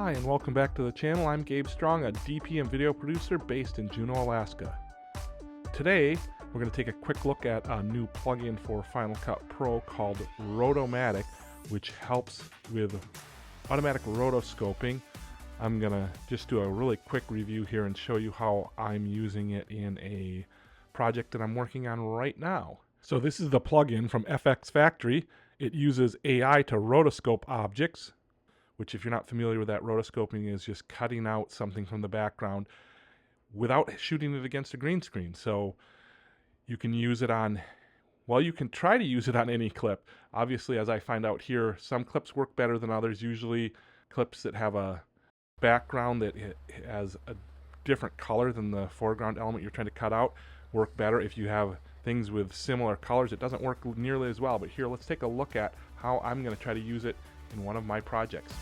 Hi, and welcome back to the channel. I'm Gabe Strong, a DP and video producer based in Juneau, Alaska. Today, we're going to take a quick look at a new plugin for Final Cut Pro called RotoMatic, which helps with automatic rotoscoping. I'm going to just do a really quick review here and show you how I'm using it in a project that I'm working on right now. So this is the plugin from FX Factory. It uses AI to rotoscope objects, which, if you're not familiar with that, rotoscoping is just cutting out something from the background without shooting it against a green screen. So you can use it on, well, you can try to use it on any clip. Obviously, as I find out here, some clips work better than others. Usually clips that have a background that has a different color than the foreground element you're trying to cut out work better. If you have things with similar colors, it doesn't work nearly as well. But here, let's take a look at how I'm going to try to use it in one of my projects.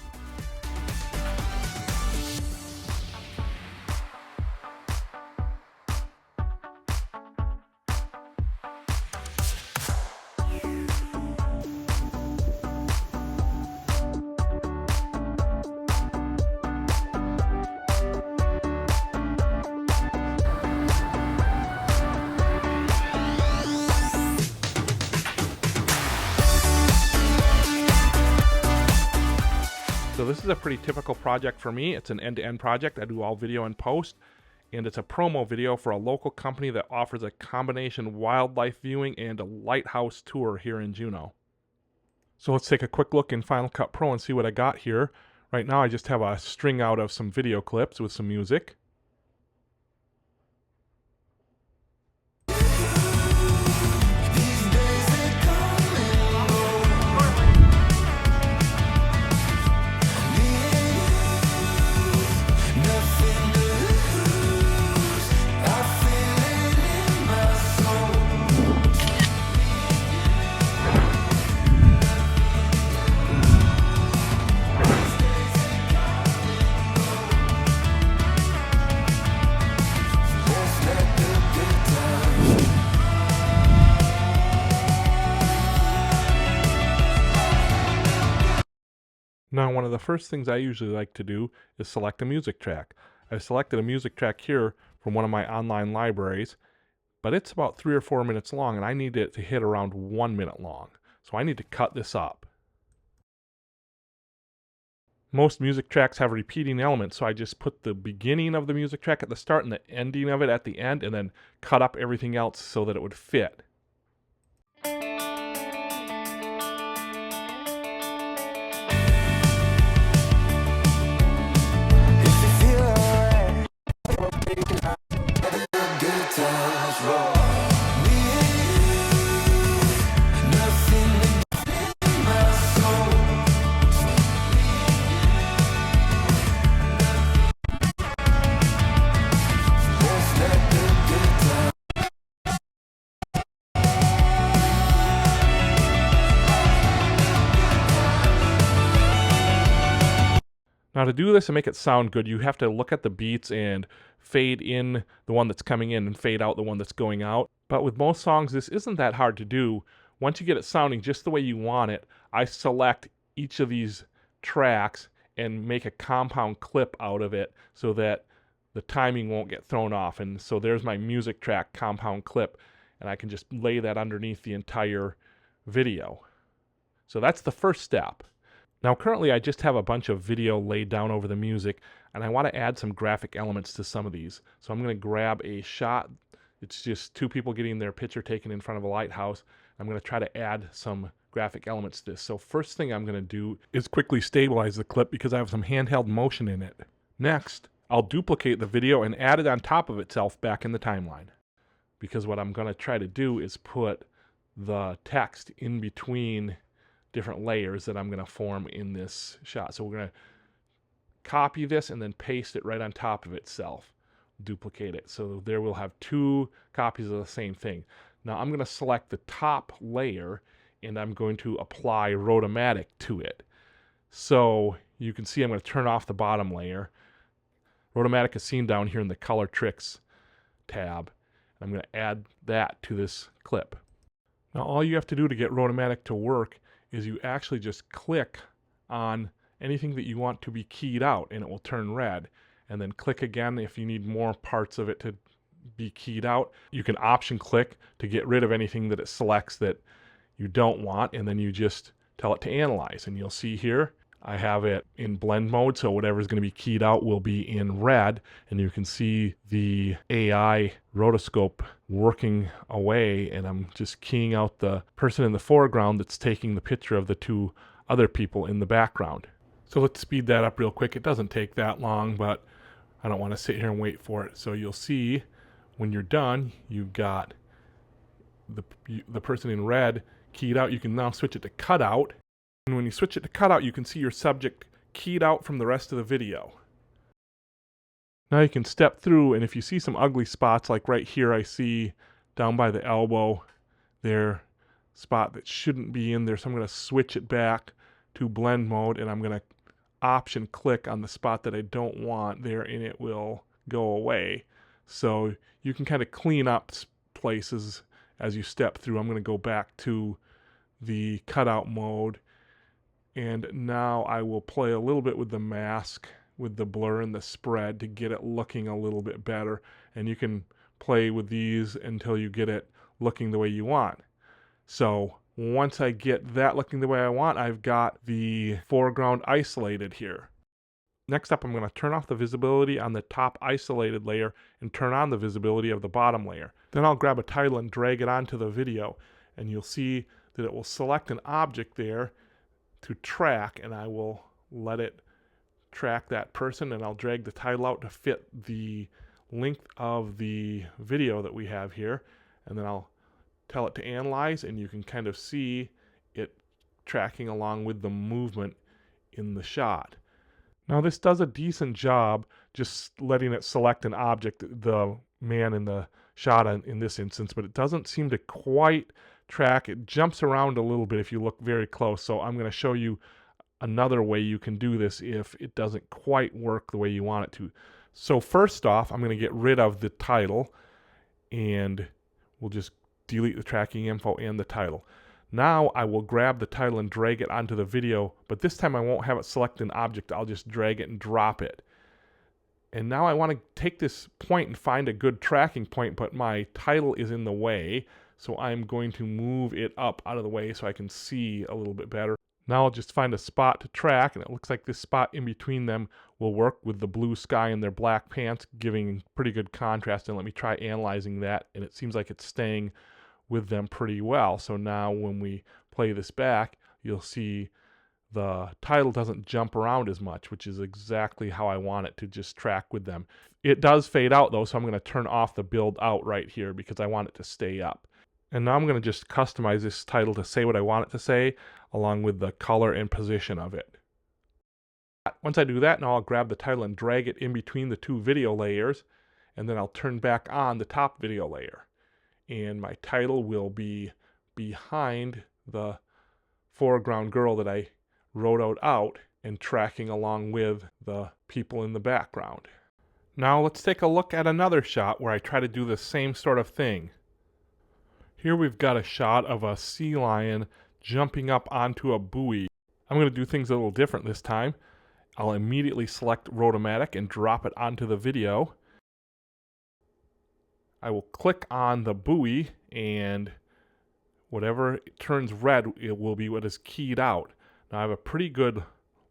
So this is a pretty typical project for me. It's an end-to-end project. I do all video and post, and it's a promo video for a local company that offers a combination wildlife viewing and a lighthouse tour here in Juneau. So let's take a quick look in Final Cut Pro and see what I got here. Right now I just have a string out of some video clips with some music. Now, one of the first things I usually like to do is select a music track. I've selected a music track here from one of my online libraries, but it's about 3 or 4 minutes long, and I need it to hit around 1 minute long. So I need to cut this up. Most music tracks have repeating elements, so I just put the beginning of the music track at the start and the ending of it at the end, and then cut up everything else so that it would fit. Now, to do this and make it sound good, you have to look at the beats and fade in the one that's coming in and fade out the one that's going out. But with most songs, this isn't that hard to do. Once you get it sounding just the way you want it, I select each of these tracks and make a compound clip out of it so that the timing won't get thrown off. And so there's my music track compound clip, and I can just lay that underneath the entire video. So that's the first step. Now, currently I just have a bunch of video laid down over the music, and I want to add some graphic elements to some of these. So I'm going to grab a shot. It's just two people getting their picture taken in front of a lighthouse. I'm going to try to add some graphic elements to this. So first thing I'm going to do is quickly stabilize the clip because I have some handheld motion in it. Next, I'll duplicate the video and add it on top of itself back in the timeline. Because what I'm going to try to do is put the text in between different layers that I'm going to form in this shot. So we're going to copy this and then paste it right on top of itself. Duplicate it. So there we'll have two copies of the same thing. Now I'm going to select the top layer and I'm going to apply RotoMatic to it. So you can see I'm going to turn off the bottom layer. RotoMatic is seen down here in the Color Tricks tab. I'm going to add that to this clip. Now all you have to do to get RotoMatic to work is you actually just click on anything that you want to be keyed out, and it will turn red. And then click again if you need more parts of it to be keyed out. You can option click to get rid of anything that it selects that you don't want, and then you just tell it to analyze. And you'll see here I have it in blend mode, so whatever's going to be keyed out will be in red, and you can see the AI rotoscope working away, and I'm just keying out the person in the foreground that's taking the picture of the two other people in the background. So let's speed that up real quick. It doesn't take that long, but I don't want to sit here and wait for it. So you'll see when you're done, you've got the person in red keyed out. You can now switch it to cutout. And when you switch it to cutout, you can see your subject keyed out from the rest of the video. Now you can step through, and if you see some ugly spots, like right here I see down by the elbow there, spot that shouldn't be in there, so I'm going to switch it back to blend mode, and I'm going to option click on the spot that I don't want there, and it will go away. So you can kind of clean up places as you step through. I'm going to go back to the cutout mode, and now I will play a little bit with the mask, with the blur and the spread to get it looking a little bit better. And you can play with these until you get it looking the way you want. So once I get that looking the way I want, I've got the foreground isolated here. Next up, I'm going to turn off the visibility on the top isolated layer and turn on the visibility of the bottom layer. Then I'll grab a title and drag it onto the video, and you'll see that it will select an object there to track, and I will let it track that person, and I'll drag the title out to fit the length of the video that we have here, and then I'll tell it to analyze, and you can kind of see it tracking along with the movement in the shot. Now this does a decent job just letting it select an object, the man in the shot in this instance, but it doesn't seem to quite track. It jumps around a little bit if you look very close, so I'm going to show you another way you can do this if it doesn't quite work the way you want it to. So first off, I'm going to get rid of the title, and we'll just delete the tracking info and the title. Now I will grab the title and drag it onto the video, but this time I won't have it select an object. I'll just drag it and drop it. And now I want to take this point and find a good tracking point, but my title is in the way, so I'm going to move it up out of the way so I can see a little bit better. Now I'll just find a spot to track, and it looks like this spot in between them will work with the blue sky and their black pants, giving pretty good contrast. And let me try analyzing that, and it seems like it's staying with them pretty well. So now when we play this back, you'll see the title doesn't jump around as much, which is exactly how I want it to just track with them. It does fade out though, so I'm going to turn off the build out right here because I want it to stay up. And now I'm going to just customize this title to say what I want it to say, along with the color and position of it. Once I do that, now I'll grab the title and drag it in between the two video layers, and then I'll turn back on the top video layer. And my title will be behind the foreground girl that I rotoed out and tracking along with the people in the background. Now let's take a look at another shot where I try to do the same sort of thing. Here we've got a shot of a sea lion jumping up onto a buoy. I'm going to do things a little different this time. I'll immediately select RotoMatic and drop it onto the video. I will click on the buoy, and whatever turns red, it will be what is keyed out. Now I have a pretty good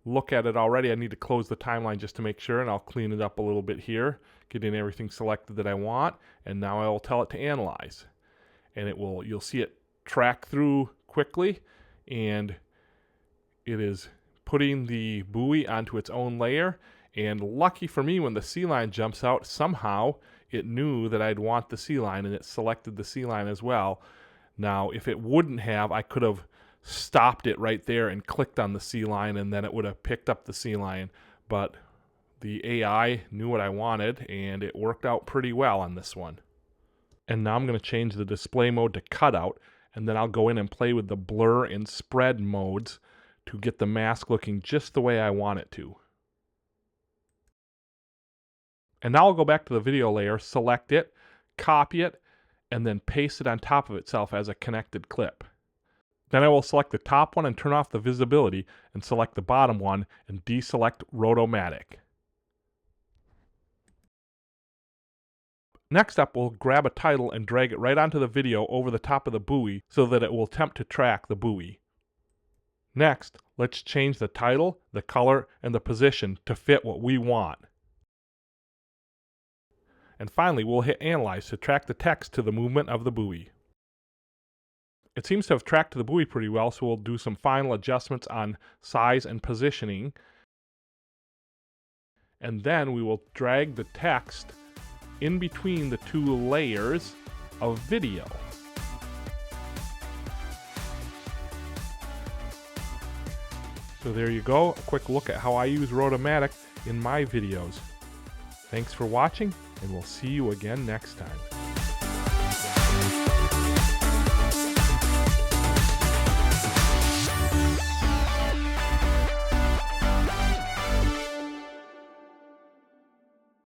look at it already. I need to close the timeline just to make sure, and I'll clean it up a little bit here, getting everything selected that I want, and now I will tell it to analyze. And you'll see it track through quickly, and it is putting the buoy onto its own layer. And lucky for me, when the sea lion jumps out, somehow it knew that I'd want the sea lion, and it selected the sea lion as well. Now, if it wouldn't have, I could have stopped it right there and clicked on the sea lion, and then it would have picked up the sea lion. But the AI knew what I wanted, and it worked out pretty well on this one. And now I'm going to change the display mode to cutout, and then I'll go in and play with the blur and spread modes to get the mask looking just the way I want it to. And now I'll go back to the video layer, select it, copy it, and then paste it on top of itself as a connected clip. Then I will select the top one and turn off the visibility, and select the bottom one and deselect RotoMatic. Next up, we'll grab a title and drag it right onto the video over the top of the buoy so that it will attempt to track the buoy. Next, let's change the title, the color, and the position to fit what we want. And finally, we'll hit Analyze to track the text to the movement of the buoy. It seems to have tracked the buoy pretty well, so we'll do some final adjustments on size and positioning. And then we will drag the text in between the two layers of video. So there you go, a quick look at how I use RotoMatic in my videos. Thanks for watching, and we'll see you again next time.